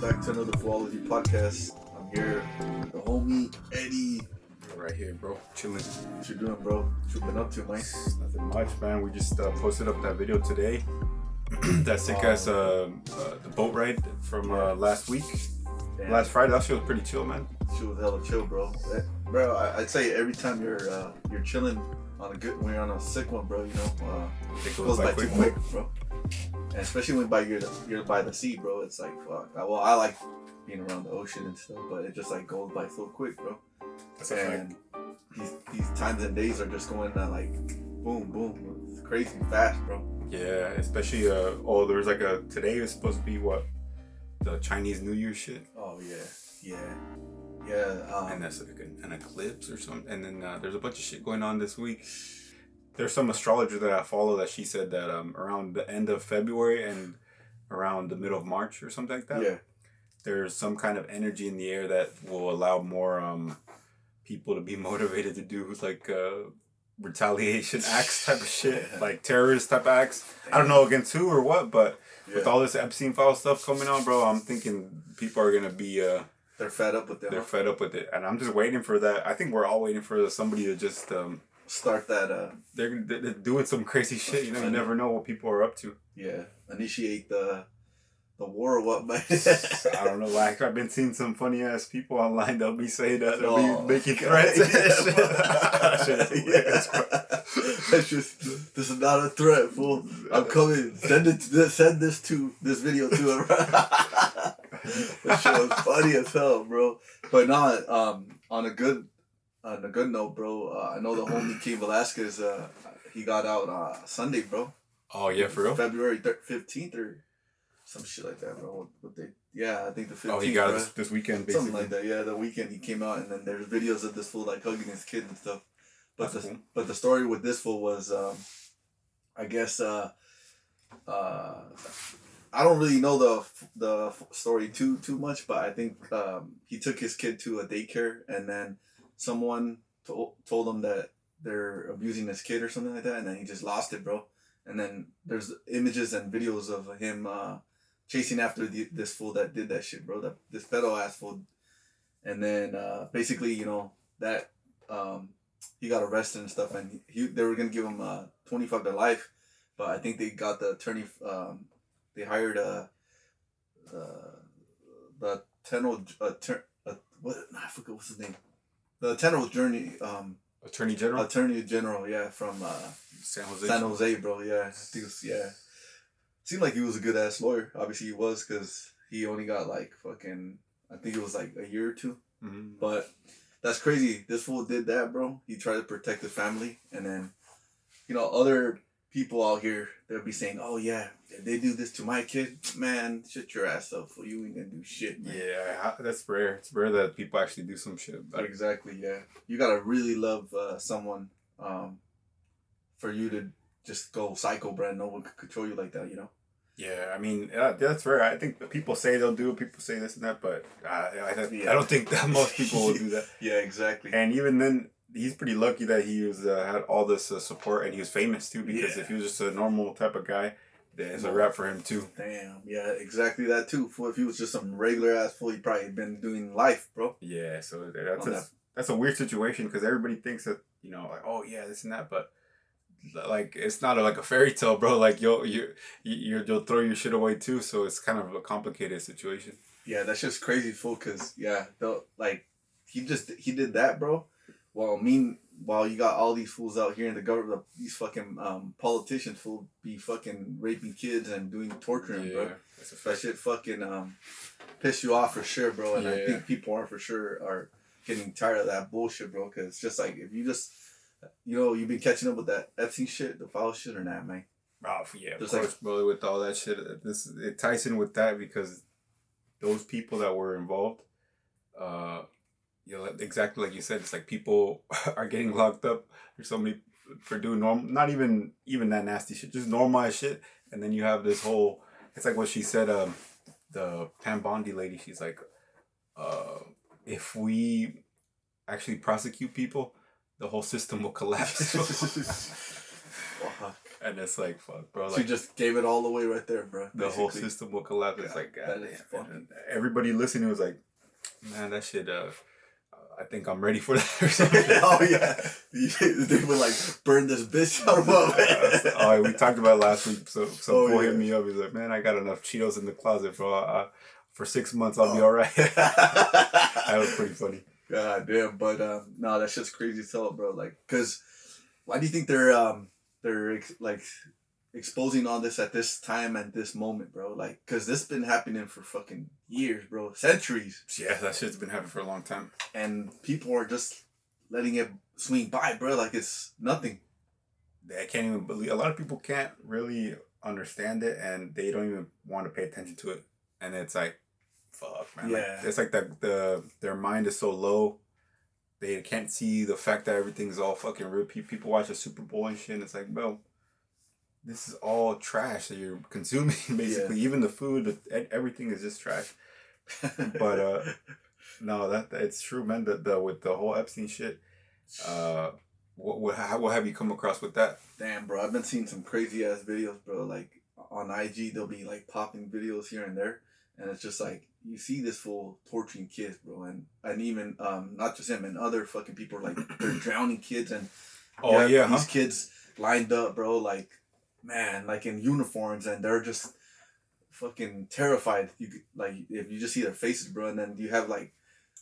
back to another Foo-Ology podcast. I'm here with the homie Eddie. Right here, bro. Chilling. What you doing, bro? What you been up to, Mike? Nothing much, man. We just posted up that video today. That sick ass the boat ride from last week. Damn. Last Friday. That shit was pretty chill, man. Shit was hella chill, bro. Bro, I'd say every time you're chilling on a good, when you're on a sick one, bro, you know, It goes by too quick, bro. And especially when you're by the sea, bro. It's like fuck. Well, I like being around the ocean and stuff, but it just like goes by so quick, bro. That's a fact. These times and days are just going like boom, boom. It's crazy fast, bro. Yeah, especially there's like today is supposed to be what, the Chinese New Year shit. Oh yeah. And that's like an eclipse or something. And then there's a bunch of shit going on this week. There's some astrologer that I follow that she said that around the end of February and around the middle of March or something like that. Yeah. There's some kind of energy in the air that will allow more people to be motivated to do like retaliation acts type of shit, like terrorist type acts. I don't know against who or what, but with all this Epstein file stuff coming on, bro, I'm thinking people are gonna be they're fed up with it. They're fed up with it, and I'm just waiting for that. I think we're all waiting for somebody to just start that. They're doing some crazy shit. You know, you never know what people are up to. Yeah, initiate the war or what, man. I don't know. Like I've been seeing some funny ass people online. They'll be saying that they'll be making threats. That's just, this is not a threat, fool. I'm coming. Send this video to him. That shit was funny as hell, bro. But not on a good note, bro. I know the homie Cain Velasquez. He got out Sunday, bro. Oh yeah, for real. February 15th or some shit like that, bro. I think the 15th. Oh, he got it this weekend, basically. Something like that. Yeah, the weekend he came out, and then there's videos of this fool like hugging his kid and stuff. But but the story with this fool was, I guess, I don't really know the story too much, but I think he took his kid to a daycare, and then someone told him that they're abusing his kid or something like that, and then he just lost it, bro. And then there's images and videos of him chasing after this fool that did that shit, bro. This pedo ass fool. And then basically, you know, that he got arrested and stuff, and they were gonna give him 25 to life, but I think they got the attorney. They hired the Tenor what I forget what's his name. The Tenor Attorney General. Attorney General, yeah, from San Jose. San Jose, bro. Yeah, I think seemed like he was a good ass lawyer. Obviously, he was, because he only got like fucking. I think it was like a year or two. Mm-hmm. But that's crazy. This fool did that, bro. He tried to protect the family, and then, you know, other people out here, they'll be saying, "Oh yeah, if they do this to my kid, man, shut your ass up, fool. You ain't gonna do shit, man." Yeah, that's rare. It's rare that people actually do some shit. Exactly. Yeah, you gotta really love someone, for you to just go psycho, bro. No one could control you like that, you know. Yeah, I mean, that's rare. I think people say they'll do it, people say this and that, but I don't think that most people will do that. Yeah, exactly. And even then, he's pretty lucky that he was had all this support, and he was famous too, because if he was just a normal type of guy, there's a rap for him too. Damn, yeah, exactly that too. If he was just some regular ass fool, he'd probably been doing life, bro. Yeah, so that's a weird situation, because everybody thinks that, you know, like, oh yeah, this and that, but like it's not like a fairy tale, bro. Like you'll throw your shit away too, so it's kind of a complicated situation. Yeah, that's just crazy, fool. Cause like he did that, bro. While you got all these fools out here in the government, these fucking politicians fool be fucking raping kids and doing torturing, bro. That shit fucking piss you off for sure, bro. And I think people are getting tired of that bullshit, bro. Cause it's just like, if you just, you know, you've been catching up with that Epstein shit, the foul shit, or not, man? Oh yeah, of course, brother. With all that shit, it ties in with that, because those people that were involved, you know, exactly like you said, it's like people are getting locked up or somebody for doing not even that nasty shit, just normalized shit, and then you have this whole. It's like what she said. The Pam Bondi lady, she's like, if we actually prosecute people, the whole system will collapse. Fuck. And it's like, fuck, bro. She Like, just gave it all away right there, bro. the whole system will collapse. It's like, that God is damn. fucking... Everybody listening was like, man, that shit, I think I'm ready for that or something. Oh, yeah. They would, like, burn this bitch out of it. Oh, we talked about it last week. So Paul hit yeah. me up. He's like, man, I got enough Cheetos in the closet, bro. For 6 months, I'll be all right. That was pretty funny. God damn. But, no, that shit's crazy as hell, bro. Like, because why do you think they're like, exposing all this at this time and this moment, bro? Like, because this been happening for fucking years, bro. Centuries. Yeah, that shit's been happening for a long time. And people are just letting it swing by, bro. Like it's nothing. I can't even believe... A lot of people can't really understand it, and they don't even want to pay attention to it. And it's like, fuck, man. Yeah. Like, it's like their mind is so low. They can't see the fact that everything's all fucking real. People watch the Super Bowl and shit, and it's like, bro, this is all trash that you're consuming, basically. Yeah. Even the food, everything is just trash. But no, that it's true, man. With the whole Epstein shit, what have you come across with that? Damn, bro, I've been seeing some crazy ass videos, bro. Like on IG, they'll be like popping videos here and there, and it's just like you see this fool torturing kids, bro, and even not just him and other fucking people are like they're drowning kids and these kids lined up, bro, like man, like in uniforms, and they're just fucking terrified. You like if you just see their faces, bro, and then you have like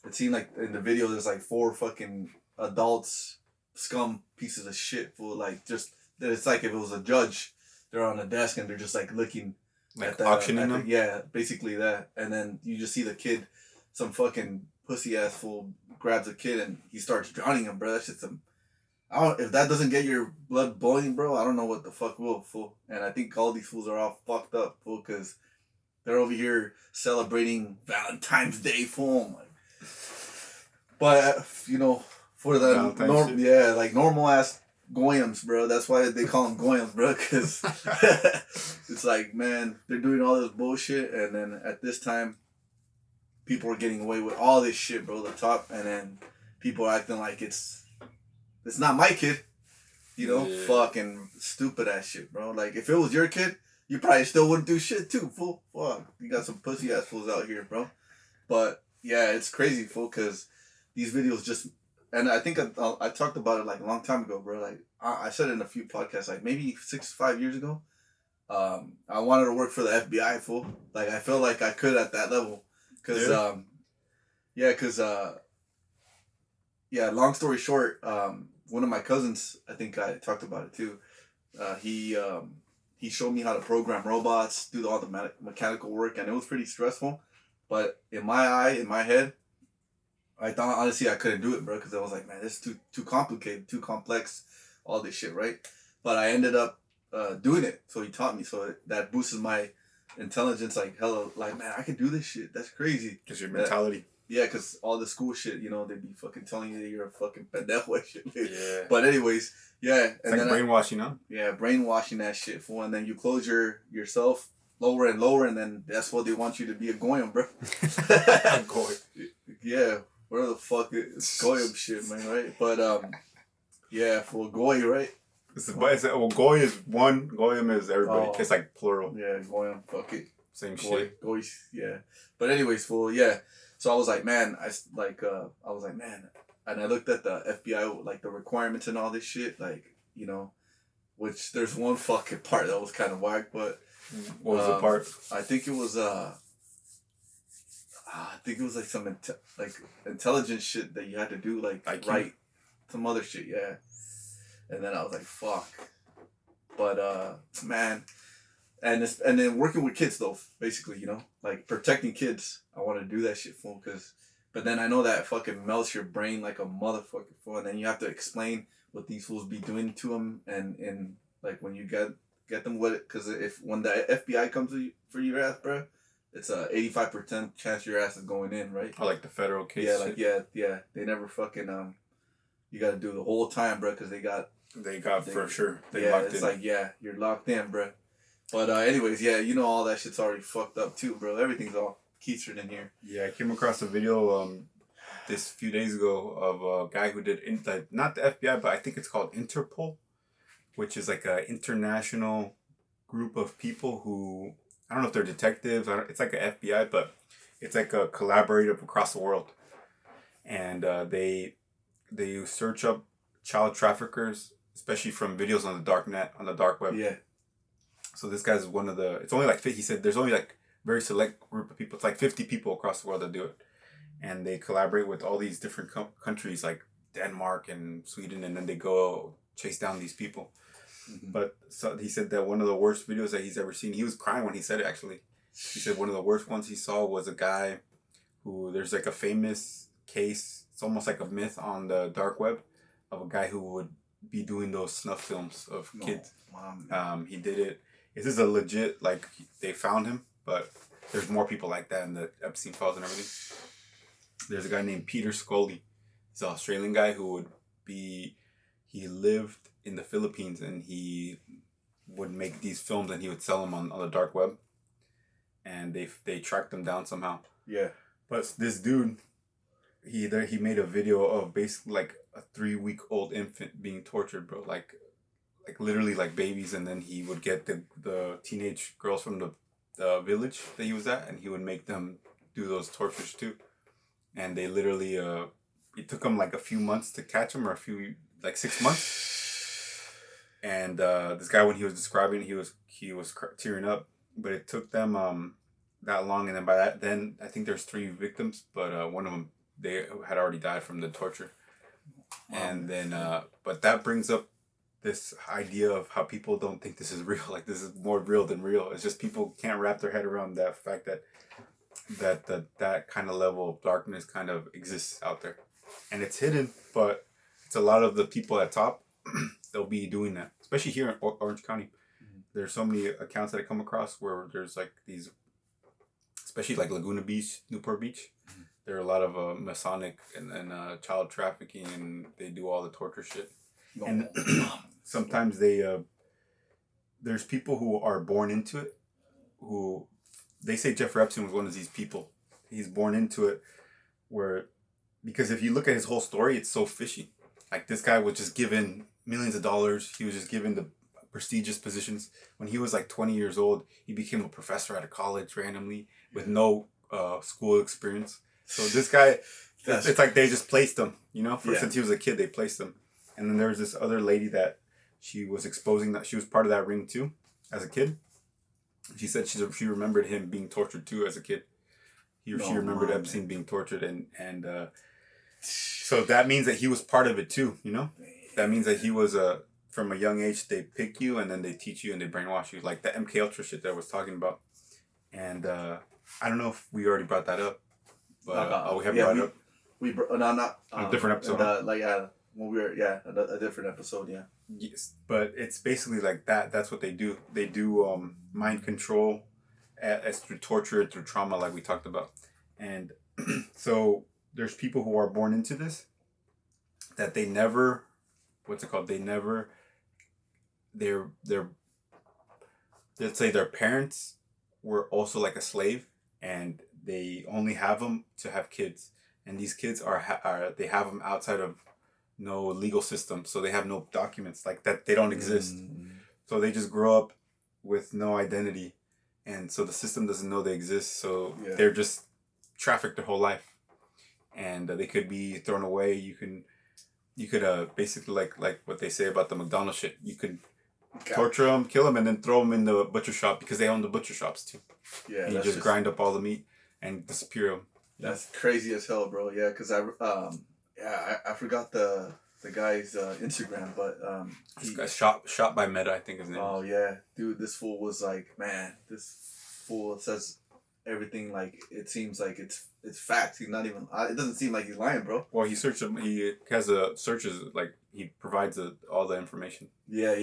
it seemed like in the video there's like 4 fucking adults, scum pieces of shit, full like just it's like if it was a judge, they're on a desk and they're just like looking like at auctioning them. Yeah, basically that, and then you just see the kid, some fucking pussy ass fool grabs a kid and he starts drowning him, bro. That shit's some. I don't. If that doesn't get your blood boiling, bro, I don't know what the fuck will, fool. And I think all these fools are all fucked up, fool, because they're over here celebrating Valentine's Day, fool. Like, but you know, for the like normal ass goyams, bro. That's why they call them goyams, bro, because it's like, man, they're doing all this bullshit, and then at this time, people are getting away with all this shit, bro. The top, and then people are acting like it's not my kid, you know, fucking stupid ass shit, bro. Like if it was your kid, you probably still wouldn't do shit too, fool. Fuck, you got some pussy ass fools out here, bro. But yeah, it's crazy, fool, because these videos just, and I think I talked about it like a long time ago, bro. Like I said it in a few podcasts, like maybe 5 years ago. I wanted to work for the FBI, fool. Like I felt like I could at that level, cause long story short, one of my cousins, I think I talked about it too. He showed me how to program robots, do all the mechanical work, and it was pretty stressful. But in my head, I thought honestly I couldn't do it, bro, because I was like, man, this is too complicated, too complex, all this shit, right? But I ended up doing it, so he taught me, so that boosted my intelligence, like hella, like man, I can do this shit. That's crazy. Because your mentality. Yeah, because all the school shit, you know, they be fucking telling you that you're a fucking pendejo and shit. Yeah. But anyways, yeah. It's and like then brainwashing, huh? Yeah, brainwashing that shit, fool. And then you close yourself lower and lower, and then that's what they want you to be a goyim, bro. Goyim. Yeah, where the fuck is goyim shit, man, right? But, yeah, for goy, right? Goy is one, goyim is everybody. Oh. It's like plural. Yeah, goyim, fuck it. Same shit. Goy, yeah. But anyways, fool, yeah. So I was like, man, and I looked at the FBI, like the requirements and all this shit, like, you know, which there's one fucking part that was kind of whack, but. What was the part? I think it was, like some, intelligence shit that you had to do, like write some other shit, yeah. And then I was like, fuck. But, man. And then working with kids though, basically, you know, like protecting kids. I want to do that shit for them, but then I know that fucking melts your brain like a motherfucker for, and then you have to explain what these fools be doing to them, and like when you get them with it, because when the FBI comes for your ass, bro, it's a 85% chance your ass is going in, right? Or like the federal case. Yeah, like yeah, they never fucking you got to do the whole time, bro, because they for sure. Locked in. Like you're locked in, bro. But anyways, yeah, you know all that shit's already fucked up too, bro. Everything's all keistered in here. Yeah, I came across a video this few days ago of a guy who did not the FBI, but I think it's called Interpol, which is like a international group of people who, I don't know if they're detectives. It's like a FBI, but it's like a collaborative across the world, and they search up child traffickers, especially from videos on the dark net, on the dark web. Yeah. So this guy's one of the. It's only like he said. There's only like very select group of people. It's like 50 people across the world that do it, and they collaborate with all these different countries like Denmark and Sweden, and then they go chase down these people. Mm-hmm. But so he said that one of the worst videos that he's ever seen. He was crying when he said it. Actually, he said one of the worst ones he saw was a guy who, there's like a famous case. It's almost like a myth on the dark web of a guy who would be doing those snuff films of kids. He did it. This is a legit, like, they found him, but there's more people like that in the Epstein files and everything. There's a guy named Peter Scully. He's an Australian guy who he lived in the Philippines, and he would make these films and he would sell them on the dark web. And they tracked him down somehow. Yeah. But this dude, he made a video of basically like a 3-week-old infant being tortured, bro. Like literally like babies, and then he would get the teenage girls from the village that he was at, and he would make them do those tortures too. And they literally it took them like a few months to catch him, or 6 months. And this guy, when he was describing, he was tearing up, but it took them that long. And then by that, then I think there's 3 victims, but one of them, they had already died from the torture. And then but that brings up this idea of how people don't think this is real. Like, this is more real than real. It's just people can't wrap their head around that fact that kind of level of darkness kind of exists out there, and it's hidden. But it's a lot of the people at top. They'll be doing that, especially here in Orange County. Mm-hmm. There's so many accounts that I come across where there's like these, especially like Laguna Beach, Newport Beach. Mm-hmm. There are a lot of Masonic and child trafficking, and they do all the torture shit. No. And sometimes there's people who are born into it, who they say Jeffrey Epstein was one of these people. He's born into it, because if you look at his whole story, it's so fishy. Like, this guy was just given millions of dollars. He was just given the prestigious positions. When he was like 20 years old, he became a professor at a college randomly with no school experience. So this guy, it's like they just placed him, since he was a kid, they placed him. And then there was this other lady that she was exposing, that she was part of that ring too, as a kid. She said she remembered him being tortured too as a kid. She remembered Epstein being tortured, and so that means that he was part of it too, That means that he was from a young age, they pick you and then they teach you and they brainwash you, like the MK Ultra shit that I was talking about. And I don't know if we already brought that up, but we have brought it up. We a different episode. When we were a different episode, yeah. Yes, but it's basically like that. That's what they do. They do mind control as through torture, through trauma, like we talked about. And so there's people who are born into this, that they never, let's say their parents were also like a slave, and they only have them to have kids, and these kids they have them outside of no legal system, so they have no documents like that. They don't exist. So they just grow up with no identity, and so the system doesn't know they exist. So they're just trafficked their whole life, and they could be thrown away. You could basically like what they say about the McDonald's shit. You could torture them, kill them, and then throw them in the butcher shop, because they own the butcher shops too. Yeah, and you just grind up all the meat and disappear them. That's crazy as hell, bro. Yeah, because I forgot the guy's Instagram, but this guy's shot by Meta, I think his name. Oh yeah, dude, this fool was like, man, this fool says everything like it seems like it's fact. He's not even. It doesn't seem like he's lying, bro. Well, he searched him. He has searches, like he provides all the information. Yeah.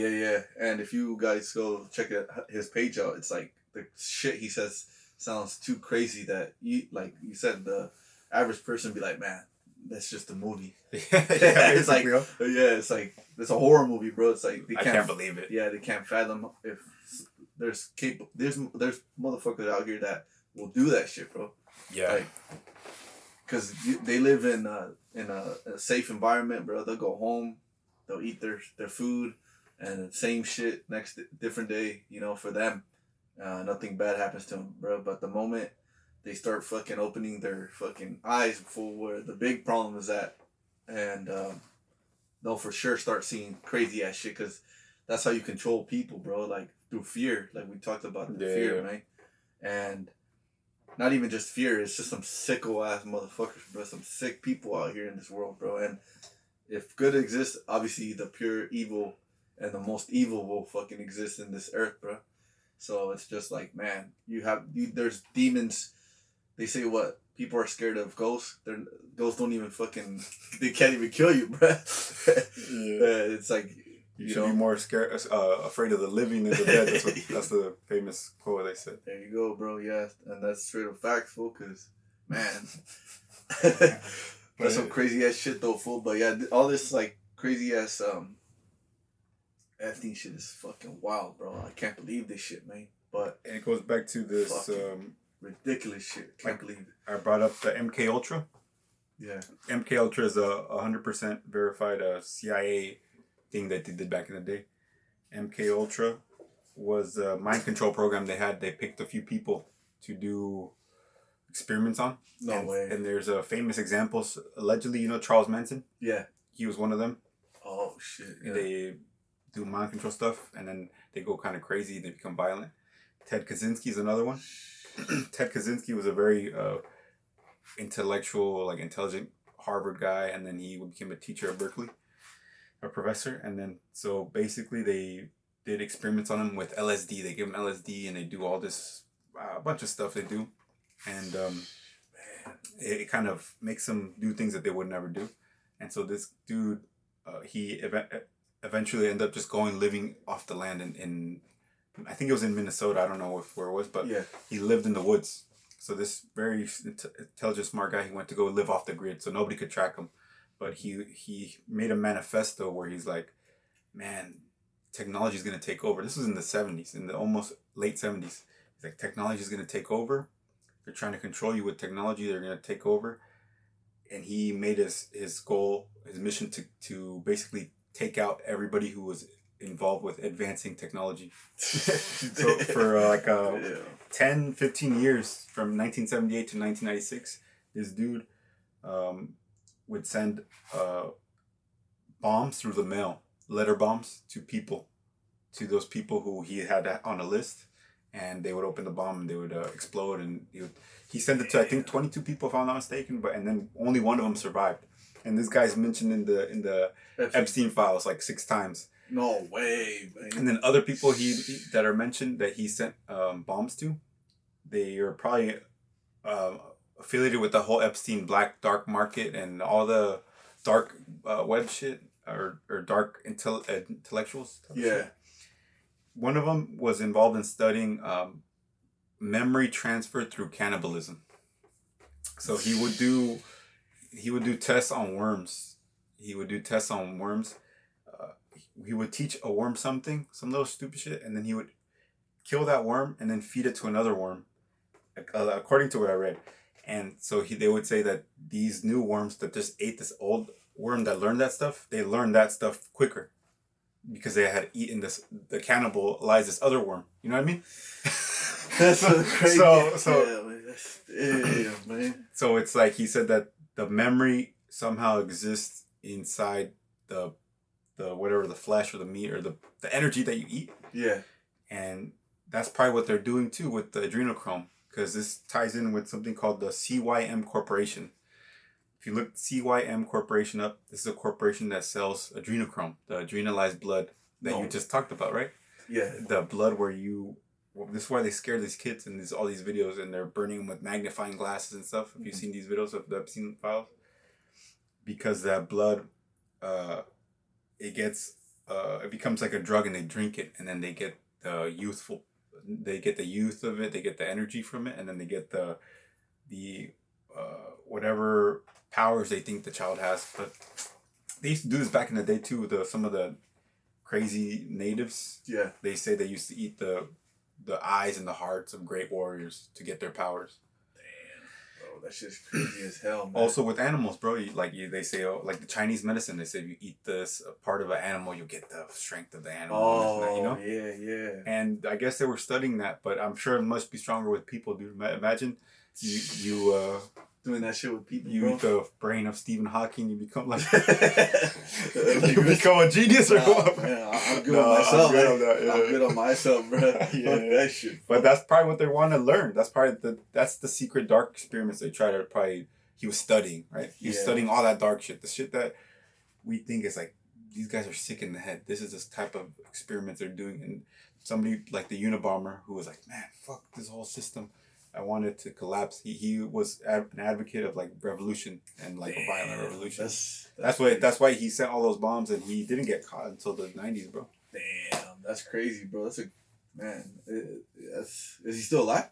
And if you guys go check his page out, it's like the shit he says sounds too crazy that you said, the average person be like, man, that's just a movie. It's like, it's like, it's a horror movie, bro. It's like, I can't believe it. Yeah, they can't fathom if there's motherfuckers out here that will do that shit, bro. Yeah. Like, cause they live in a safe environment, bro. They'll go home, they'll eat their food, and same shit next different day. You know, for them, nothing bad happens to them, bro. But the moment they start fucking opening their fucking eyes for where the big problem is at, and they'll for sure start seeing crazy ass shit, because that's how you control people, bro. Like through fear, like we talked about the fear, man. And not even just fear, it's just some sicko ass motherfuckers, bro. Some sick people out here in this world, bro. And if good exists, obviously the pure evil and the most evil will fucking exist in this earth, bro. So it's just like, man, there's demons. They say what? People are scared of ghosts. Ghosts don't even fucking, they can't even kill you, bro. It's like, you should be more scared, afraid of the living than the dead. That's the famous quote they said. There you go, bro. Yeah, and that's straight up facts, fool. Cause man, that's some crazy ass shit though, fool. But yeah, all this like crazy ass Epstein shit is fucking wild, bro. I can't believe this shit, man. But and it goes back to this ridiculous shit. Can't believe it. I brought up the MK Ultra. Yeah, MK Ultra is a 100% verified CIA thing that they did back in the day. MK Ultra was a mind control program they had. They picked a few people to do experiments on. No way. And there's famous examples. Allegedly, you know Charles Manson? Yeah. He was one of them. Oh, shit. Yeah. They do mind control stuff, and then they go kind of crazy. They become violent. Ted Kaczynski is another one. Ted Kaczynski was a very intellectual, like intelligent Harvard guy, and then he became a teacher at Berkeley. A professor, and then so basically they did experiments on him with LSD. They give him LSD and they do all this a bunch of stuff they do, and it kind of makes them do things that they would never do. And so this dude, he eventually ended up just living off the land in I think it was in Minnesota. I don't know where it was, but he lived in the woods. So this very intelligent, smart guy, he went to go live off the grid, so nobody could track him. But he made a manifesto where he's like, man, technology is going to take over. This was in the 70s, in the almost late 70s. He's like, technology is going to take over. They're trying to control you with technology. They're going to take over. And he made his goal, his mission to basically take out everybody who was involved with advancing technology. So for 10, 15 years, from 1978 to 1996, this dude would send bombs through the mail, letter bombs to those people who he had on a list, and they would open the bomb and they would explode, and he sent it to I think 22 people if I'm not mistaken, and then only one of them survived. And this guy's mentioned in the Epstein files like 6 times. No way, man. And then other people that are mentioned that he sent bombs to, they are probably affiliated with the whole Epstein dark market and all the dark web shit or dark intellectuals. Yeah. One of them was involved in studying memory transfer through cannibalism. So he would do tests on worms. He would teach a worm some little stupid shit, and then he would kill that worm and then feed it to another worm, according to what I read. And so they would say that these new worms that just ate this old worm that learned that stuff, they learned that stuff quicker because they had eaten the cannibalized this other worm. You know what I mean? That's so crazy. Man. So it's like he said that the memory somehow exists inside the whatever, the flesh or the meat or the energy that you eat. Yeah. And that's probably what they're doing too with the adrenochrome, because this ties in with something called the CYM Corporation. If you look CYM Corporation up, this is a corporation that sells adrenochrome, the adrenalized blood that you just talked about, right? Yeah. The blood this is why they scare these kids in all these videos, and they're burning them with magnifying glasses and stuff. Have you seen these videos of the Epstein files? Because that blood, it becomes like a drug, and they drink it, and then they get the youth of it, they get the energy from it, and then they get the whatever powers they think the child has. But they used to do this back in the day too. Some of the crazy natives, they say they used to eat the eyes and the hearts of great warriors to get their powers. That shit's crazy as hell, man. Also with animals, bro, they say, like the Chinese medicine, they say if you eat this part of an animal, you'll get the strength of the animal. Oh, yeah. And I guess they were studying that, but I'm sure it must be stronger with people, dude. Imagine you doing that shit with people, you bro. eat the brain of Stephen Hawking, you become like you become a genius or what? Man, I'm good on myself. I'm good on myself, bro. Yeah. Fuck that shit. But that's probably what they want to learn. That's probably that's the secret dark experiments they try to he was studying, right? He was studying all that dark shit. The shit that we think is like, these guys are sick in the head. This is this type of experiments they're doing. And somebody like the Unabomber who was like, man, fuck this whole system. I wanted to collapse. He was an advocate of like revolution and like a violent revolution. That's why he sent all those bombs and he didn't get caught until the 90s, bro. Damn, that's crazy, bro. That's is he still alive?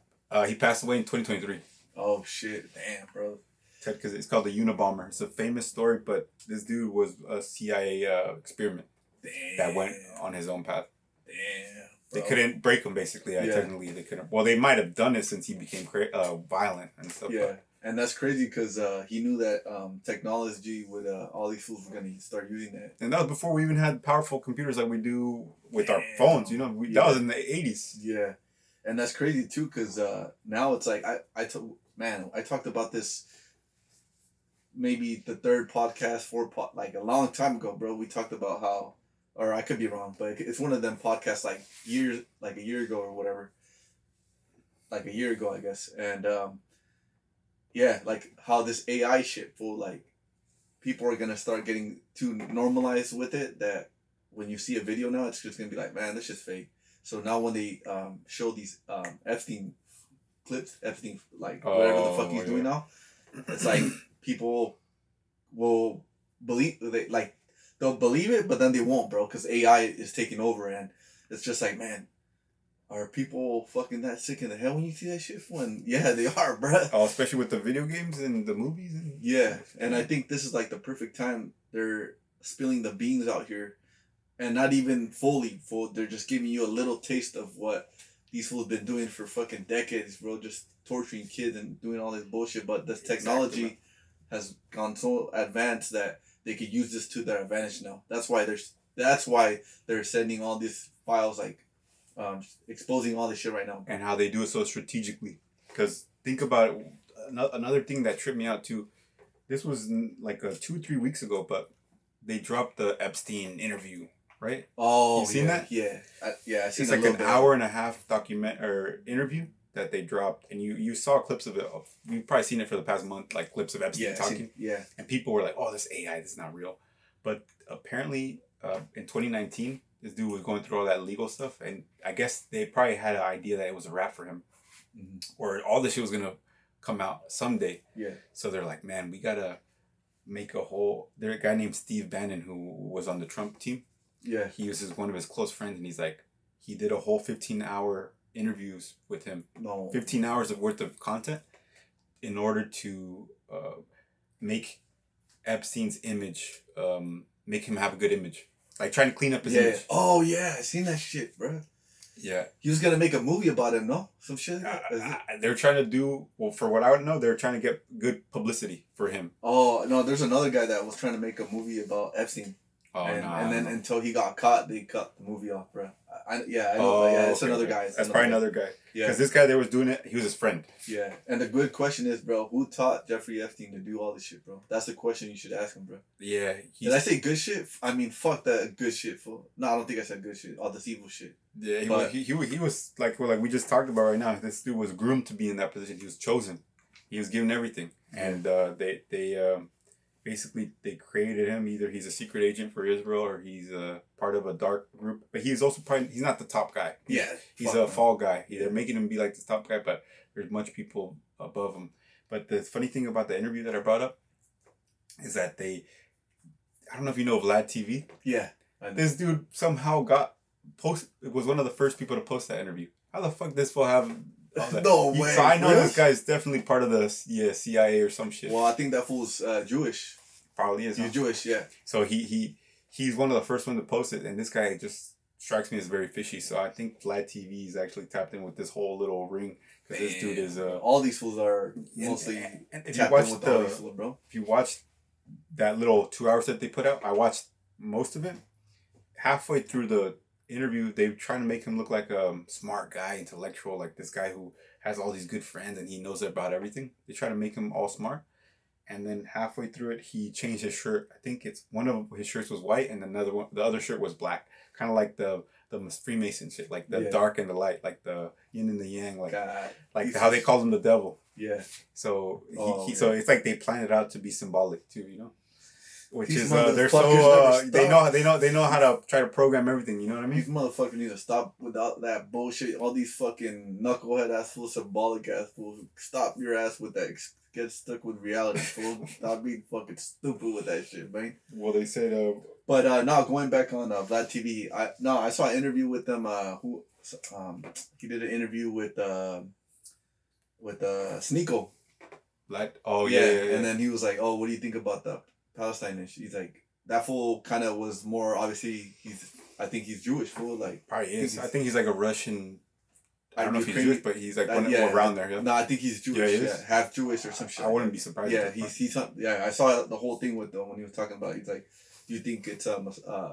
He passed away in 2023. Oh shit, damn, bro. Ted, because it's called the Unabomber. It's a famous story, but this dude was a CIA experiment that went on his own path. Damn. They couldn't break him, basically. Technically, they couldn't. Well, they might have done it since he became violent and stuff. Yeah, and that's crazy because he knew that technology would all these fools were gonna start using that. And that was before we even had powerful computers like we do with our phones. You know, that was in the 80s. Yeah, and that's crazy too because now it's like I talked about this. Maybe the third podcast, like a long time ago, bro. We talked about how. Or I could be wrong, but it's one of them podcasts like a year ago or whatever. Like a year ago, I guess. And like how this AI shit like people are gonna start getting too normalized with it that when you see a video now, it's just gonna be like, man, this is fake. So now when they show these Epstein clips, Epstein whatever the fuck he's doing now, it's like people will believe they'll believe it, but then they won't, bro, because AI is taking over, and it's just like, man, are people fucking that sick in the head when you see that shit? Yeah, they are, bro. Oh, especially with the video games and the movies. And I think this is like the perfect time they're spilling the beans out here, and not even fully full. They're just giving you a little taste of what these fools been doing for fucking decades, bro. Just torturing kids and doing all this bullshit. But this technology has gone so advanced that they could use this to their advantage now. That's why they're sending all these files, like exposing all this shit right now. And how they do it so strategically. Because think about it, another thing that tripped me out too. This was like 2-3 weeks ago, but they dropped the Epstein interview, right? Oh, you seen that? Yeah, I seen. It's like an hour and a half document or interview that they dropped, and you saw clips of it. You've probably seen it for the past month, like clips of Epstein talking. And people were like, "Oh, this AI, this is not real." But apparently, in 2019, this dude was going through all that legal stuff, and I guess they probably had an idea that it was a wrap for him, or all this shit was gonna come out someday. Yeah. So they're like, "Man, we gotta make a whole." There's a guy named Steve Bannon who was on the Trump team. Yeah. He was one of his close friends, and he's like, he did a whole 15-hour interviews with him. 15 hours of worth of content in order to make Epstein's image, make him have a good image. Like trying to clean up his image. Oh yeah, I seen that shit, bro. Yeah. He was gonna make a movie about him, no? Some shit. They're trying to do, well, for what I would know, they're trying to get good publicity for him. Oh no, there's another guy that was trying to make a movie about Epstein. And then until he got caught, they cut the movie off, bro. I know. It's another guy. That's probably another guy. Yeah. Because this guy that was doing it, he was his friend. Yeah. And the good question is, bro, who taught Jeffrey Epstein to do all this shit, bro? That's the question you should ask him, bro. Yeah. Did I say good shit? I mean, fuck that good shit, fool. No, I don't think I said good shit. All this evil shit. Yeah, he was like we just talked about right now. This dude was groomed to be in that position. He was chosen. He was given everything. And they basically, they created him. Either he's a secret agent for Israel or he's a part of a dark group. But he's also he's not the top guy. He's a fall guy. They're making him be like the top guy, but there's much people above him. But the funny thing about the interview that I brought up is that I don't know if you know Vlad TV. Yeah. This dude somehow was one of the first people to post that interview. How the fuck this fool have... No way. So I know this guy is definitely part of the CIA or some shit. Well, I think that fool's Jewish. Probably is. He's Jewish, yeah. So he's one of the first ones to post it, and this guy just strikes me as very fishy. So I think Vlad TV is actually tapped in with this whole little ring. Because this dude is all these fools are mostly and if you watch bro. If you watch that little 2 hours that they put out, I watched most of it. Halfway through the interview, they were trying to make him look like a smart guy, intellectual, like this guy who has all these good friends and he knows about everything. They try to make him all smart. And then halfway through it, he changed his shirt. I think it's one of his shirts was white and the other shirt was black. Kind of like the Freemason shit, like the dark and the light, like the yin and the yang, like how they call him the devil. Yeah. So so it's like they planned it out to be symbolic too, you know. Which these is they're so they know how to try to program everything. You know what I mean? These motherfuckers need to stop without that bullshit. All these fucking knucklehead ass fools, symbolic ass fools. Stop your ass with that. Get stuck with reality, fool. Stop being fucking stupid with that shit, man. Well, they said. But now going back on Vlad TV, I saw an interview with them. He did an interview with Sneeko. Vlad. Oh yeah. And then he was like, "Oh, what do you think about the Palestine issue?" He's like, that fool kind of was more obviously I think he's Jewish, fool. Like probably is. I think he's like a Russian. I don't know if he's Jewish, but he's like around there. Yeah. No, I think he's Jewish. Yeah, half Jewish or some shit. I wouldn't be surprised. Yeah, he's I saw the whole thing with when he was talking about. He's like, "Do you think it's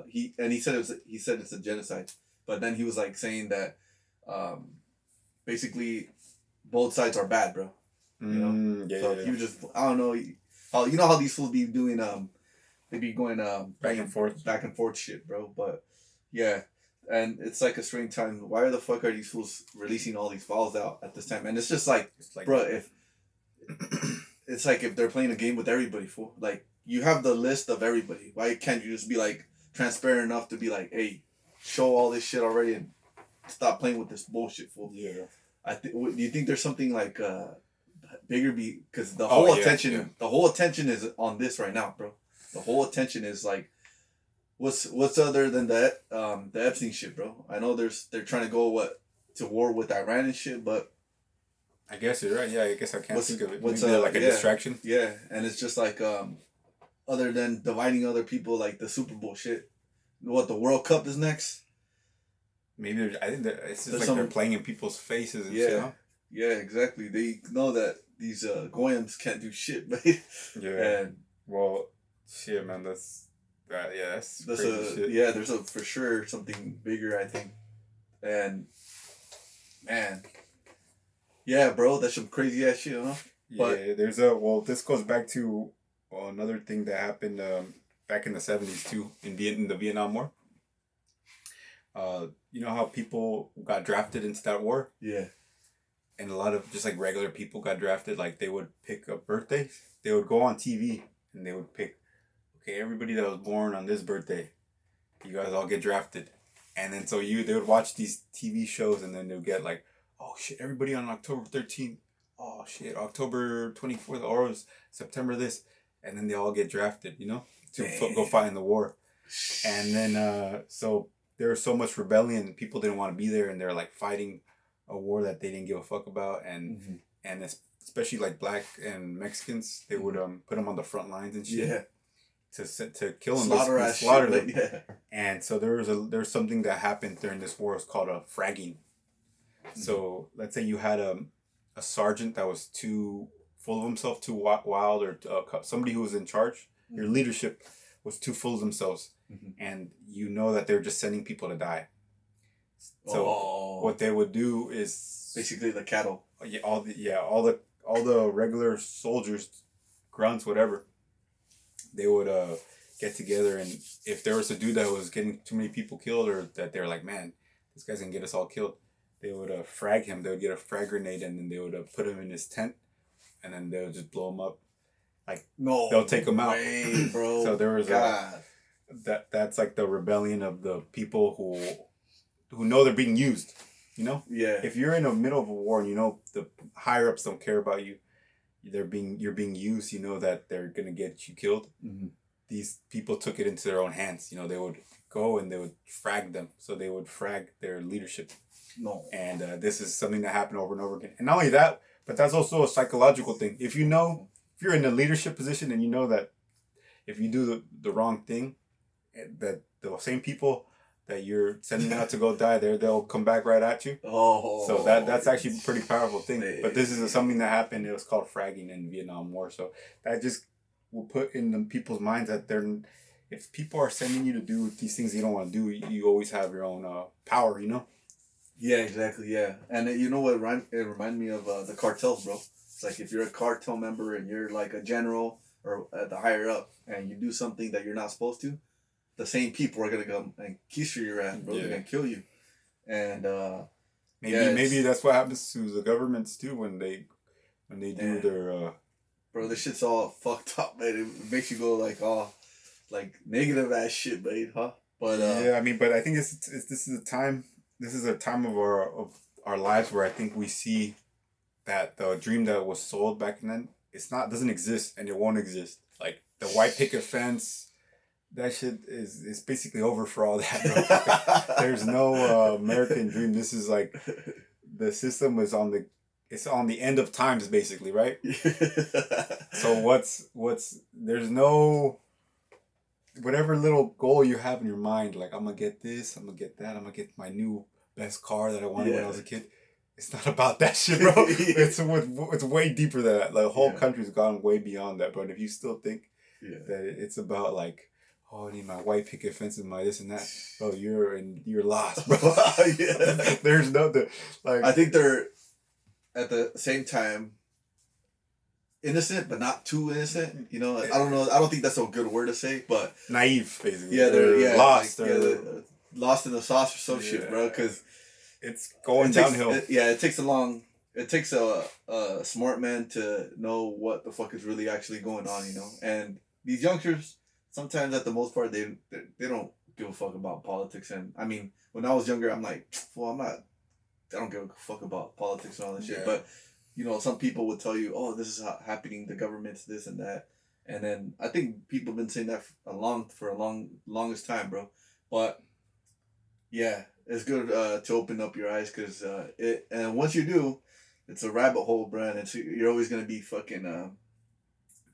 he said it's a genocide?" But then he was like saying that, basically, both sides are bad, bro. You know. He was just I don't know. You know how these fools be doing they be going back and forth shit, bro. But yeah. And it's like a strange time. Why the fuck are these fools releasing all these files out at this time? And it's just like bro, if it's like if they're playing a game with everybody, fool. Like you have the list of everybody. Why can't you just be like transparent enough to be like, hey, show all this shit already and stop playing with this bullshit, fool? Yeah. Do you think there's something like bigger because the whole attention is on this right now, bro. The whole attention is like. What's other than that the Epstein shit, bro? I know they're trying to go to war with Iran and shit, but I guess you're right. Yeah, I guess I can't think of it. What's like a distraction? Yeah, and it's just like other than dividing other people, like the Super Bowl shit. What the World Cup is next? Maybe I think it's just like they're playing in people's faces and shit. Huh? Yeah, exactly. They know that these goyams can't do shit, but yeah. And well, shit, man, that's crazy shit. Yeah, there's for sure something bigger, I think. And man, yeah, bro, that's some crazy ass shit, huh? Yeah, this goes back to another thing that happened back in the 70s too, in the Vietnam War. You know how people got drafted into that war? Yeah. And a lot of just like regular people got drafted, like they would pick a birthday. They would go on TV and they would pick, okay, everybody that was born on this birthday, you guys all get drafted. And then they would watch these TV shows and then they would get like, oh shit, everybody on October 13th. Oh shit, October 24th or September this. And then they all get drafted, you know, to go fight in the war. And then, so there was so much rebellion. People didn't want to be there and they're like fighting a war that they didn't give a fuck about. And and especially like black and Mexicans, they would put them on the front lines and shit. Yeah. To kill them, slaughter them. Yeah. And so there's something that happened during this war. It's called a fragging. So let's say you had a sergeant that was too full of himself, too wild, or somebody who was in charge. Your leadership was too full of themselves, and you know that they're just sending people to die. So what they would do is basically the cattle. All the regular soldiers, grunts, whatever. They would get together, and if there was a dude that was getting too many people killed, or that they're like, man, this guy's gonna get us all killed, they would frag him. They would get a frag grenade, and then they would put him in his tent, and then they would just blow him up. Like they'll take him out, bro. So there was that's like the rebellion of the people who know they're being used. You know, if you're in the middle of a war and you know the higher ups don't care about you. You're being used, you know that they're gonna get you killed. These people took it into their own hands. You know, they would go and they would frag them. So they would frag their leadership. No. And this is something that happened over and over again. And not only that, but that's also a psychological thing. If you're in a leadership position and you know that if you do the wrong thing, that the same people that you're sending out to go die, they'll come back right at you. Oh. So that's actually a pretty powerful thing. But this is something that happened. It was called fragging in Vietnam War. So that just will put in the people's minds that if people are sending you to do these things you don't want to do, you always have your own power, you know? Yeah, exactly, yeah. And you know what it reminded me of the cartels, bro. It's like if you're a cartel member and you're like a general or at the higher up and you do something that you're not supposed to, the same people are gonna come and kiss your ass, bro. They're gonna kill you. And maybe that's what happens to the governments too when they do their bro, this shit's all fucked up, man. It makes you go like all like negative ass shit, man, huh? But yeah, I mean, but I think this is a time of our lives where I think we see that the dream that was sold back then doesn't exist and it won't exist. Like the white picket fence, that shit is basically over for all that, bro. There's no American dream. This is like the system is on the end of times, basically, right? So there's no whatever little goal you have in your mind, like I'm gonna get this, I'm gonna get that, I'm gonna get my new best car that I wanted when I was a kid. It's not about that shit, bro. It's way deeper than that. Like, the whole country's gone way beyond that, bro. And if you still think that it's about like, oh, I need my white picket fence and my this and that, bro, you're lost, bro. There's like. I think they're at the same time innocent, but not too innocent. You know, I don't know. I don't think that's a good word to say, but naive, basically. Yeah, they're lost. Like, they're lost in the sauce or some shit, bro. Because it's going downhill. It takes a smart man to know what the fuck is really actually going on, you know. And these youngsters, sometimes at the most part, they don't give a fuck about politics. And I mean, when I was younger, I'm like, well, I don't give a fuck about politics and all that shit. But you know, some people would tell you, oh, this is happening, the government's this and that. And then I think people have been saying that for a longest time, bro. But yeah, it's good to open up your eyes because and once you do, it's a rabbit hole, bro. And you're always going to be fucking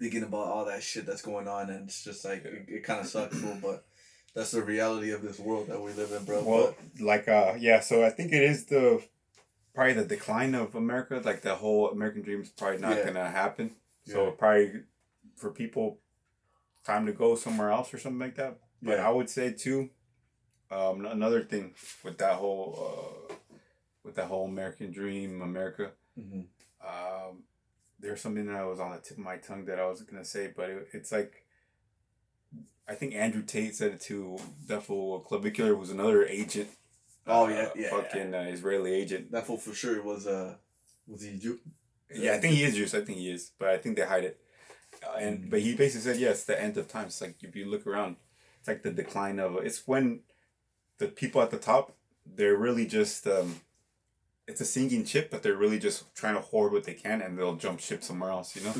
thinking about all that shit that's going on. And it's just like, it kind of sucks, bro. But that's the reality of this world that we live in, bro. Well, so I think it is probably the decline of America, like the whole American dream is probably not gonna happen. So probably for people, time to go somewhere else or something like that. But I would say too, another thing with that whole American dream, America. Mm-hmm. There's something that was on the tip of my tongue that I was gonna say, but it's like, I think Andrew Tate said it to that fool Clavicular was another agent. Fucking Israeli agent. That fool for sure was he Jew? Yeah, I think he is Jewish. I think he is, but I think they hide it. But he basically said, yes, the end of time. It's like if you look around, it's like the decline of. It's when the people at the top, they're really just. It's a sinking ship, but they're really just trying to hoard what they can, and they'll jump ship somewhere else. You know.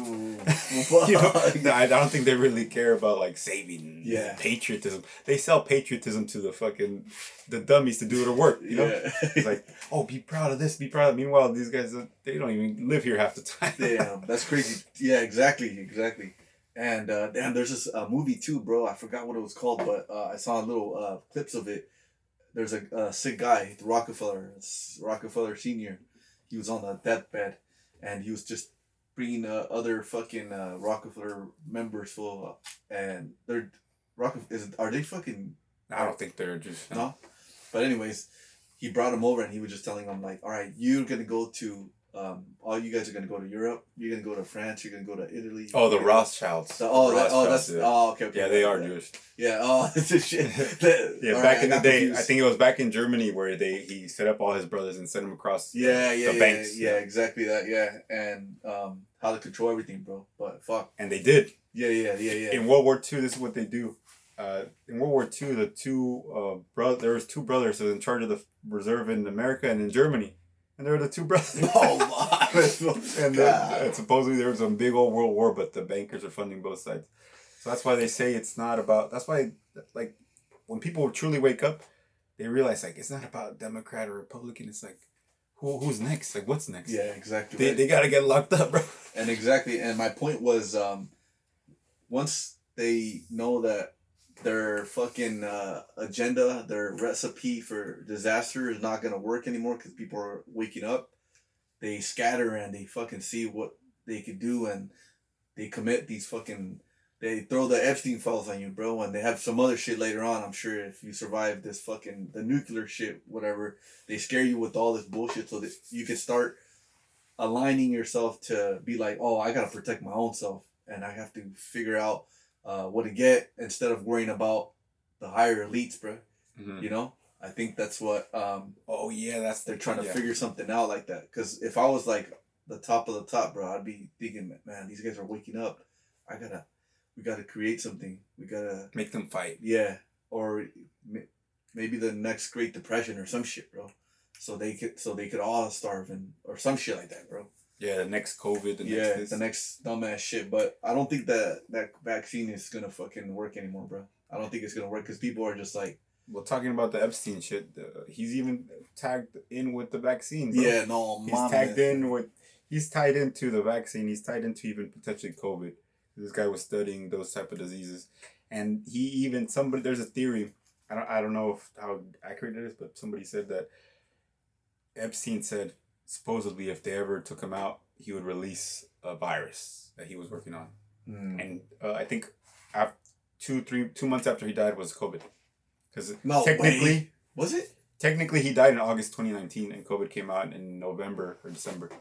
I don't think they really care about like saving. Patriotism. They sell patriotism to the dummies to do their work. You know. It's like, oh, be proud of this, be proud of. Meanwhile, these guys they don't even live here half the time. Damn, that's crazy. Yeah, exactly. And damn, there's this movie too, bro. I forgot what it was called, but I saw little clips of it. There's a sick guy, Rockefeller Senior. He was on the deathbed, and he was just bringing other fucking Rockefeller members full, and are they fucking? I don't think they're just no. But anyways, he brought him over, and he was just telling him like, all right, you're gonna go to. All you guys are gonna go to Europe. You're gonna go to France. You're gonna go to Italy. Oh, the Rothschilds. Okay. Yeah, they are Jewish. Yeah. Oh, this is shit. Back in the day, confused. I think it was back in Germany where he set up all his brothers and sent them across. The banks. Yeah, exactly that. Yeah, and how to control everything, bro. But fuck. And they did. Yeah. In World War II, this is what they do. In World War II, there was two brothers that were in charge of the reserve in America and in Germany. And they were the two brothers. Oh my! And supposedly there was some big old world war, but the bankers are funding both sides. So that's why they say it's not about. That's why, like, when people truly wake up, they realize like it's not about Democrat or Republican. It's like, who's next? Like, what's next? Yeah, exactly. They gotta get locked up, bro. And exactly. And my point was, once they know that their fucking agenda, their recipe for disaster is not gonna work anymore because people are waking up. They scatter and they fucking see what they could do, and they commit these fucking. They throw the Epstein files on you, bro, and they have some other shit later on. I'm sure if you survive this fucking the nuclear shit, whatever, they scare you with all this bullshit so that you can start aligning yourself to be like, oh, I gotta protect my own self, and I have to figure out what to get instead of worrying about the higher elites, bro. Mm-hmm. You know, I think that's what. Oh yeah, that's they're trying to figure something out like that. Because if I was like the top of the top, bro, I'd be thinking, man, these guys are waking up. We gotta create something. We gotta make them fight. Yeah, or maybe the next Great Depression or some shit, bro. So they could all starve or some shit like that, bro. Yeah, the next COVID. The next dumbass shit. But I don't think that vaccine is gonna fucking work anymore, bro. I don't think it's gonna work because people are just like. Well, talking about the Epstein shit, he's even tagged in with the vaccine, bro. Yeah, no, he's tagged in with. He's tied into the vaccine. He's tied into even potentially COVID. This guy was studying those type of diseases, and he even there's a theory. I don't know how accurate it is, but somebody said that Epstein said supposedly if they ever took him out, he would release a virus that he was working on, and I think after 2 months after he died was COVID, because technically was it? Technically, he died in August 2019, and COVID came out in November or December.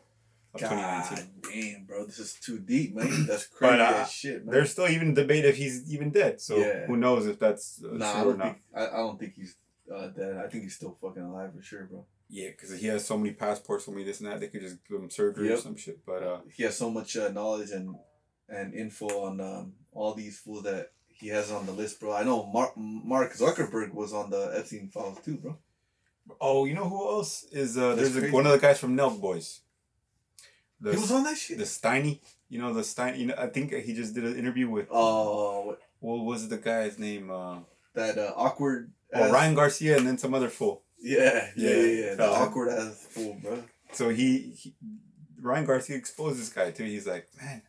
God damn, bro, this is too deep, man. That's crazy as shit, man. There's still even debate if he's even dead. So who knows if that's true or not. I don't think he's dead. I think he's still fucking alive for sure, bro. Yeah, because he has so many passports, so many this and that. They could just give him surgery or some shit. But he has so much knowledge and info on all these fools that he has on the list, bro. I know Mark Zuckerberg was on the Epstein files too, bro. Oh, you know who else is? There's one of the guys from Nelk Boys. He was on that shit. The Steiny, you know the Stein. You know, I think he just did an interview with. What was the guy's name? That awkward. Ryan Garcia and then some other fool. Yeah. The awkward ass fool, bro. So Ryan Garcia exposed this guy too. He's like, man,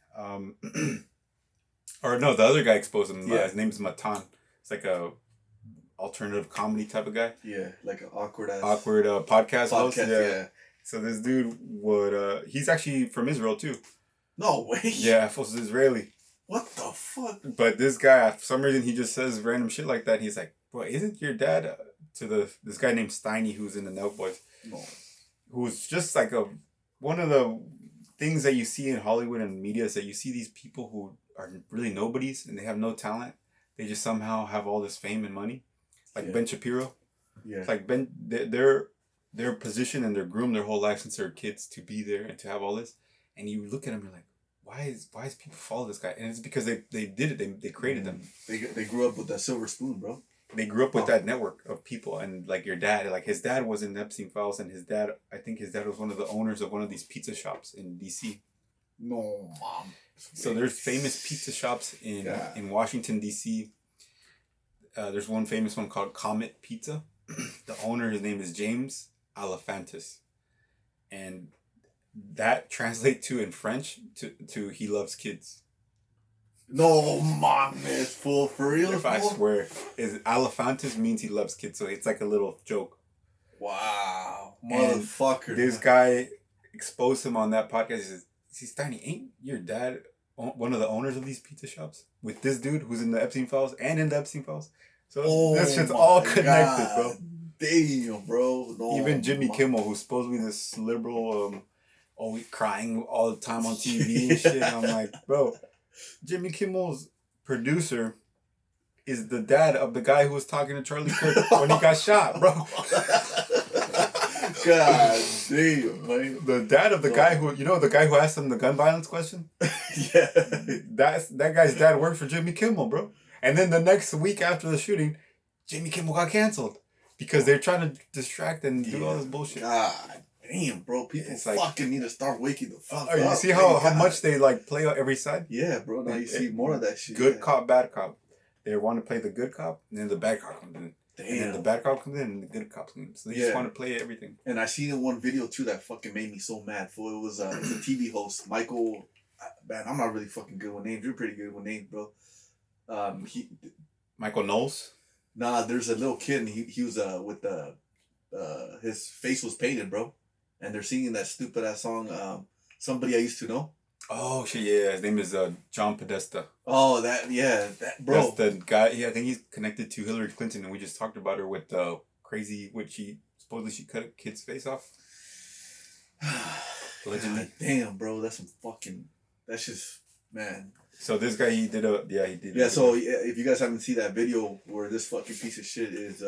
or no, the other guy exposed him. His name's Matan. It's like a alternative comedy type of guy. Yeah, like an awkward podcast host. Yeah. So this dude he's actually from Israel too. No way. Yeah, he's Israeli. What the fuck? But this guy, for some reason, he just says random shit like that. He's like, bro, isn't your dad this guy named Steiny who's in the Nelk Boys? No. Who's just like one of the things that you see in Hollywood and media is that you see these people who are really nobodies and they have no talent. They just somehow have all this fame and money. Like Ben Shapiro. Yeah. It's like their position and they're groomed their whole life since they're kids to be there and to have all this. And you look at them, you're like, why is people follow this guy? And it's because they did it. They created them. They grew up with that silver spoon, bro. They grew up with that network of people. And like your dad, like his dad was in the Epstein files, and I think his dad was one of the owners of one of these pizza shops in DC. No, mom. So there's famous pizza shops in Washington, DC. There's one famous one called Comet Pizza. The owner, his name is James Alefantis. And that translates to in French to he loves kids. No, mom, it's full for real. If I swear, Alefantis means he loves kids, so it's like a little joke. Wow, motherfucker! And this guy exposed him on that podcast. He says, "See, Steiny, ain't your dad one of the owners of these pizza shops with this dude who's in the Epstein files and in the Epstein files?" So this shit's all connected, bro. Damn, bro. No, even Jimmy Kimmel, who's supposed to be this liberal, always crying all the time on TV and shit. I'm like, bro, Jimmy Kimmel's producer is the dad of the guy who was talking to Charlie Kirk when he got shot, bro. God damn, man. The dad of the guy the guy who asked him the gun violence question? Yeah. That guy's dad worked for Jimmy Kimmel, bro. And then the next week after the shooting, Jimmy Kimmel got canceled because they're trying to distract and do all this bullshit. God damn, bro. People fucking need to start waking the fuck up. You see how much they play on every side? Yeah, bro. Now you see more of that shit. Good cop, bad cop. They want to play the good cop, and then the bad cop comes in. Damn. And then the bad cop comes in, and the good cop comes in. So they just want to play everything. And I seen in one video, too, that fucking made me so mad. Fool. It was a TV host, Michael. Man, I'm not really fucking good with names. You're pretty good with names, bro. Michael Knowles? Nah, there's a little kid and he was with the his face was painted, bro. And they're singing that stupid ass song, Somebody I Used to Know. Oh shit, yeah. His name is John Podesta. Oh, that bro. That's the guy. Yeah, I think he's connected to Hillary Clinton, and we just talked about her with crazy. What she supposedly she cut a kid's face off. Allegedly. God damn, bro, that's some fucking. That's just man. So this guy, he did. Yeah. So if you guys haven't seen that video where this fucking piece of shit is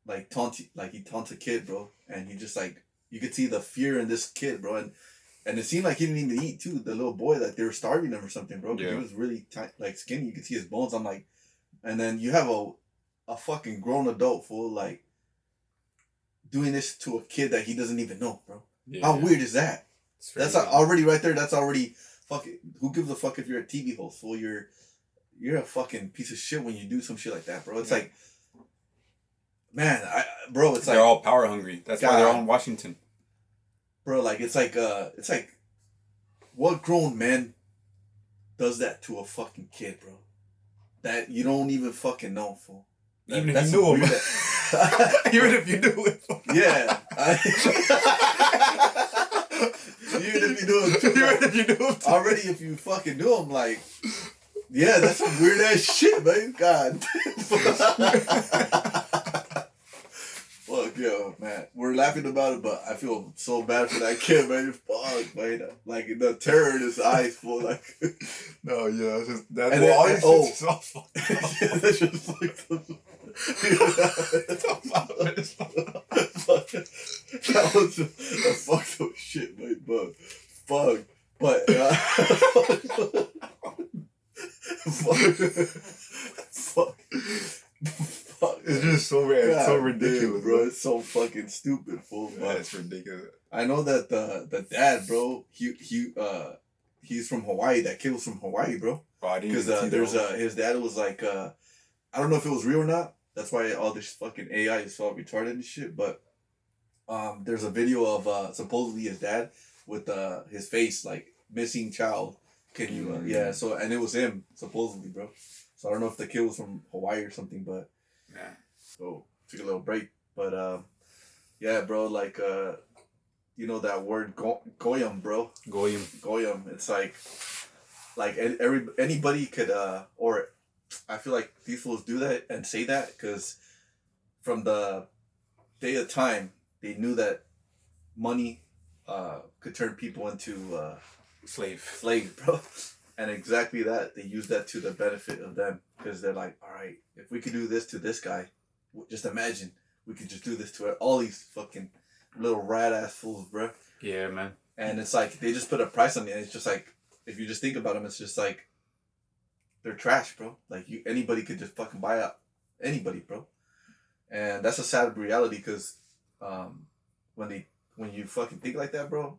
like he taunts a kid, bro, and he just like you could see the fear in this kid, bro, and it seemed like he didn't even eat too. The little boy, like they were starving him or something, bro. Yeah. He was really like skinny. You could see his bones. I'm like, and then you have a fucking grown adult fool like doing this to a kid that he doesn't even know, bro. Yeah. How weird is that? That's already right there. That's already fucking. Who gives a fuck if you're a TV host, fool? You're a fucking piece of shit when you do some shit like that, bro. It's like, man, it's they're all power hungry. That's why they're all in Washington. Bro, like it's like what grown man does that to a fucking kid, bro? That you don't even fucking know, fool. Even if you knew him. Even if you knew it. Yeah. Even if you knew him too. Even if you knew him too. Already, if you fucking knew him, like, yeah, that's some weird ass shit, man. God. Fuck, yo, man. We're laughing about it, but I feel so bad for that kid, man. Fuck, man. Like, the terror in his eyes, full, like. No, yeah, it's just that. And well, then, it's all fucked up. That's just fucked up. That was a fucked up shit, man. But, fuck. But, fuck. Fuck, it's just so bad. It's so ridiculous, bro. It's so fucking stupid, fool. Yeah, it's ridiculous. I know that the dad, bro, he's from Hawaii. That kid was from Hawaii, bro. Because his dad was like, I don't know if it was real or not. That's why all this fucking AI is so retarded and shit. But there's a video of supposedly his dad with his face like missing child. Can you? Yeah. So and it was him supposedly, bro. So I don't know if the kid was from Hawaii or something, but. Yeah. So took a little break, but yeah, bro. Like you know that word goyim, bro. Goyim. It's like anybody could or I feel like these fools do that and say that because from the day of time they knew that money could turn people into slave, bro. And exactly that, they use that to the benefit of them because they're like, all right, if we could do this to this guy, just imagine we could just do this to all these fucking little rat ass fools, bro. Yeah, man. And it's like they just put a price on it. And it's just like if you just think about them, it's just like they're trash, bro. Like anybody could just fucking buy up anybody, bro. And that's a sad reality because when you fucking think like that, bro,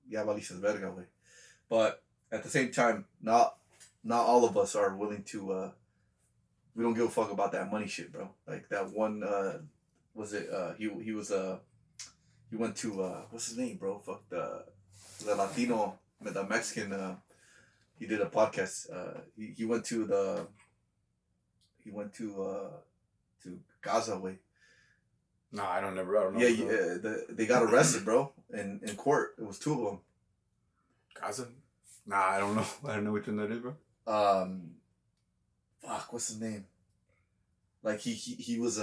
ya valices verga, way. But at the same time, not all of us are willing to. We don't give a fuck about that money shit, bro. Like that one. He went to what's his name, bro? Fuck the Latino, the Mexican. He did a podcast. He went to Gaza way. No, I don't know. Yeah, they got arrested, bro, in court. It was two of them. Gaza. Nah, I don't know. I don't know which one that is, bro. Fuck, what's his name? Like he was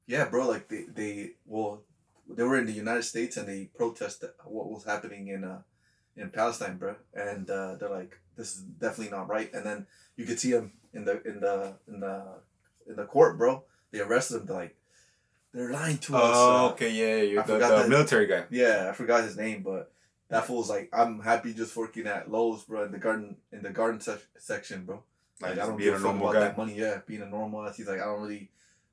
yeah, bro. Like they were in the United States and they protested what was happening in Palestine, bro. And they're like, this is definitely not right. And then you could see him in the court, bro. They arrested him. They're lying to us. Oh, okay, yeah, you're the military guy. Yeah, I forgot his name, but. That fool's like, I'm happy just working at Lowe's, bro, in the garden section, bro. Like I don't give a fuck about that money. Yeah, being a normal ass. He's like, I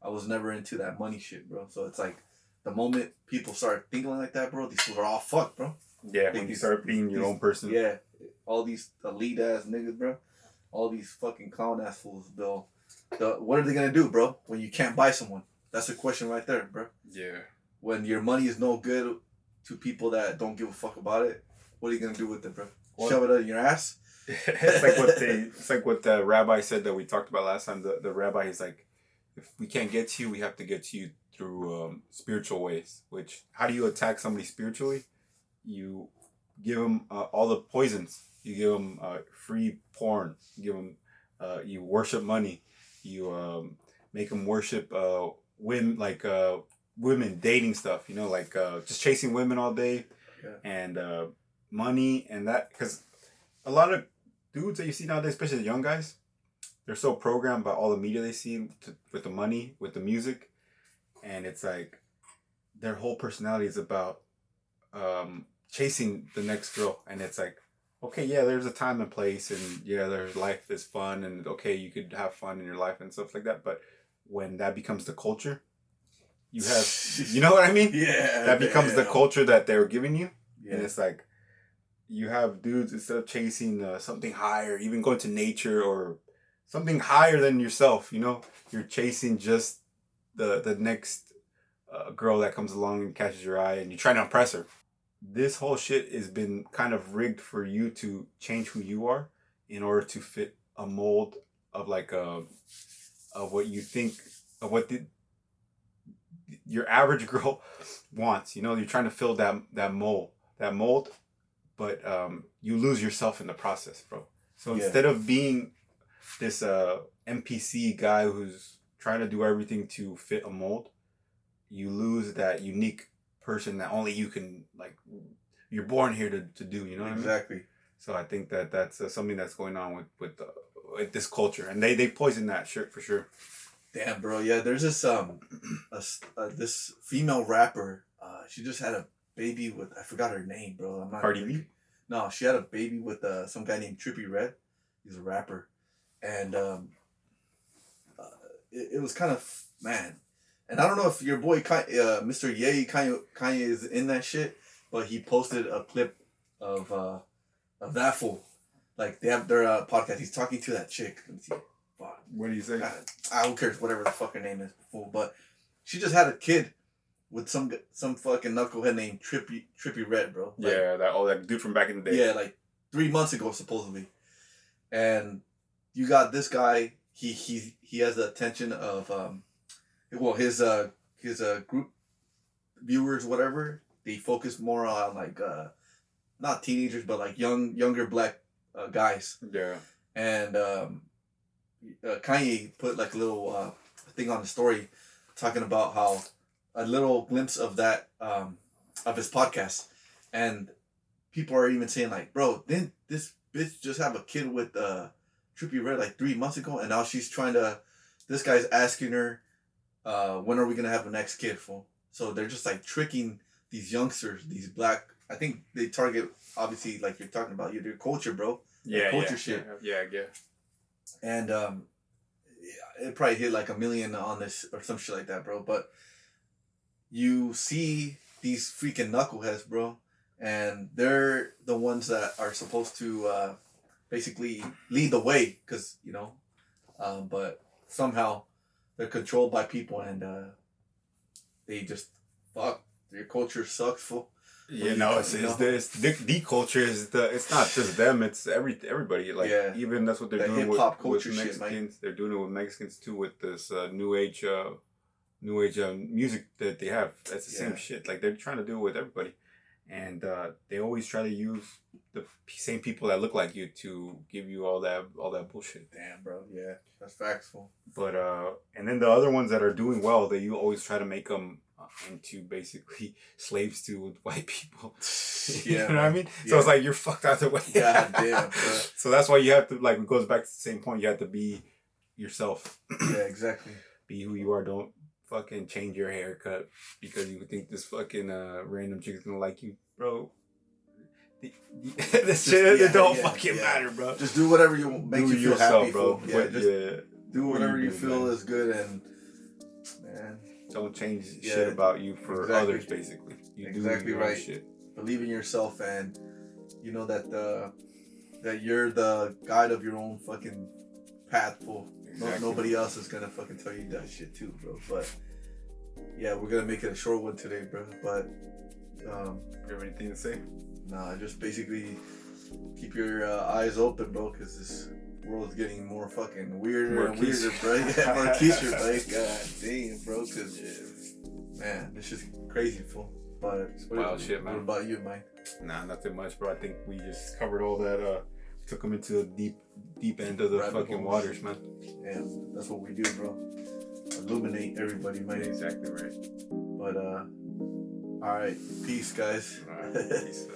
was never into that money shit, bro. So it's like, the moment people start thinking like that, bro, these fools are all fucked, bro. Yeah, when you start being your own person. Yeah, all these elite ass niggas, bro. All these fucking clown ass fools, Bill. What are they gonna do, bro? When you can't buy someone? That's the question right there, bro. Yeah. When your money is no good to people that don't give a fuck about it, what are you gonna do with it, bro? Shove it in your ass? It's like what the rabbi said that we talked about last time. The rabbi is like, if we can't get to you, we have to get to you through spiritual ways. Which, how do you attack somebody spiritually? You give them all the poisons. You give them free porn. You give them, you worship money. You make them worship women, like women dating stuff. You know, like just chasing women all day, and money and that. Because a lot of dudes that you see nowadays, especially the young guys, they're so programmed by all the media they see with the money, with the music, and it's like their whole personality is about chasing the next girl. And it's like, okay, yeah, there's a time and place, and yeah, there's life is fun, and okay, you could have fun in your life and stuff like that. But when that becomes the culture, you have, you know what I mean? Yeah. That becomes the culture that they're giving you, yeah. And it's like, you have dudes, instead of chasing something higher, even going to nature or something higher than yourself, you know, you're chasing just the next girl that comes along and catches your eye, and you're trying to impress her. This whole shit has been kind of rigged for you to change who you are in order to fit a mold of like of what you think of what your average girl wants. You know, you're trying to fill that mold, but you lose yourself in the process, bro. So instead of being this NPC guy who's trying to do everything to fit a mold, you lose that unique person that only you can, like, you're born here to do, you know what I mean? Exactly. So I think that's something that's going on with this culture, and they poison that shit for sure. Damn, bro. Yeah, there's this this female rapper. She just had a baby with, I forgot her name, bro. I'm not Cardi B? No, she had a baby with some guy named Trippie Redd. He's a rapper, and it was kind of, man. And I don't know if your boy Mr. Ye Kanye is in that shit, but he posted a clip of that fool. Like, they have their podcast. He's talking to that chick. Let me see. Fuck. What do you say? I don't care whatever the fuck her name is, fool. But she just had a kid with some fucking knucklehead named Trippie Redd, bro. Like, yeah, that dude from back in the day. Yeah, like 3 months ago supposedly, and you got this guy. He has the attention of his group viewers, whatever. They focus more on like not teenagers, but like younger black guys. Yeah. And Kanye put like a little thing on the story talking about how a little glimpse of that of his podcast, and people are even saying like, bro, didn't this bitch just have a kid with Trippie Redd like 3 months ago, and now she's trying to, this guy's asking her, when are we gonna have the next kid, fool? So they're just like tricking these youngsters, these black. I think they target, obviously, like you're talking about, your culture, bro. Yeah, culture shit. Yeah. And it probably hit like 1 million on this or some shit like that, bro. But you see these freaking knuckleheads, bro, and they're the ones that are supposed to basically lead the way, because but somehow they're controlled by people, and they just fuck. Your culture sucks, fool. Yeah, no, it's the culture is it's not just them, it's everybody. Like, even that's what they're doing with Mexicans. Shit, they're doing it with Mexicans too, with this new age music that they have. That's the same shit. Like, they're trying to do it with everybody, and they always try to use the same people that look like you to give you all that bullshit. Damn, bro. Yeah, that's factful. But and then the other ones that are doing well, you always try to make them into basically slaves to white people. You know what I mean? So it's like, you're fucked either way. God damn, bro. So that's why you have to, like, it goes back to the same point. You have to be yourself. Yeah, exactly. Be who you are. Don't fucking change your haircut because you think this fucking random chick is gonna like you, bro. This shit, it don't fucking matter, bro. Just do whatever you make you feel happy, bro. Do whatever you feel is good, and man, don't change shit about you for others. Basically, you do your own shit. Believe in yourself, and you know that that you're the guide of your own fucking path. Nobody else is gonna fucking tell you that shit too, bro. But yeah, we're gonna make it a short one today, bro. But you have anything to say? Nah, just basically keep your eyes open, bro, because this world's getting more fucking weirder and Marquise. weirder, bro. Yeah, Marquise, bro. God damn, bro, because, man, this is crazy, fool. But wild shit, man. What about you, Mike? Nah, nothing much, bro. I think we just covered all that. Took them into the deep end of the fucking waters, man. Yeah, that's what we do, bro. Illuminate everybody, man. Exactly right. But all right, peace, guys. All right, peace.